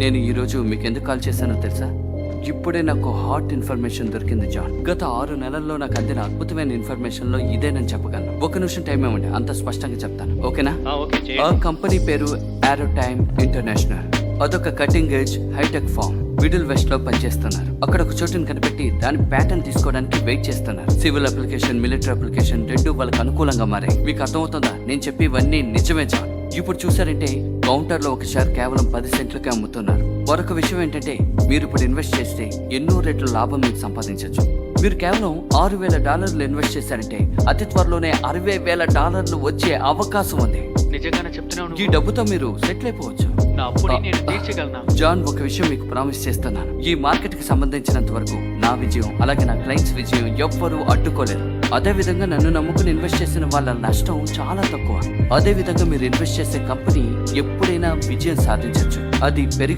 నేను ఈరోజు మీకు ఎందుకు కాల్ చేశానో తెలుసా? ఇప్పుడే నాకు హాట్ ఇన్ఫర్మేషన్ దొరికింది జాన్. గత 6 నెలల్లో నాకు అందిన అద్భుతమైన ఇన్ఫర్మేషన్ లో ఇదేనని చెప్పగలను. ఒక నిమిషం టైం ఇవ్వండి, అంత స్పష్టంగా చెప్తాను. ఓకేనా? ఆ కంపెనీ పేరు ఏరోటైమ్ ఇంటర్నేషనల్. అదొక cutting edge hitech farm middle west లో పనిచేస్తున్నారు. అక్కడ ఒక చోటుని కనిపెట్టి దాని ప్యాటర్న్ తీసుకోవడానికి వెయిట్ చేస్తున్నారు. సివిల్ అప్లికేషన్, మిలిటరీ అప్లికేషన్ రెండు వాళ్ళకి అనుకూలంగా మారాయి. మీకు అర్థమవుతుందా? నేను చెప్పి ఇవన్నీ నిజమే జాన్. ఇప్పుడు చూసారంటే కౌంటర్ లో ఒకసారి కేవలం 10 సెంట్లకే అమ్ముతున్నారు. మరొక విషయం ఏంటంటే మీరు ఇప్పుడు ఇన్వెస్ట్ చేస్తే ఎన్నో రెట్ల లాభం మీకు సంపాదించవచ్చు. మీరు కేవలం $6,000 ఇన్వెస్ట్ చేశారంటే అతి త్వరలోనే $60,000 వచ్చే అవకాశం ఉంది. నిజంగానే చెప్తున్నాను. ఈ డబ్బుతో మీరు సెటిల్ అయిపోవచ్చు. నా అప్పుని నేను తీర్చగలనా? జాన్, ఒక విషయం మీకు ప్రామిస్ చేస్తున్నాను. ఈ మార్కెట్ కి సంబంధించినంత వరకు నా విజయం అలాగే నా క్లయింట్స్ విజయం ఎవ్వరూ అడ్డుకోలేరు. అదే విధంగా నన్ను నమ్ముకుని ఇన్వెస్ట్ చేసిన వాళ్ళ నష్టం చాలా తక్కువ. అదే విధంగా మీరు ఇన్వెస్ట్ చేసే కంపెనీ ఎప్పుడైనా విజయం సాధించవచ్చు. అది పెరిగే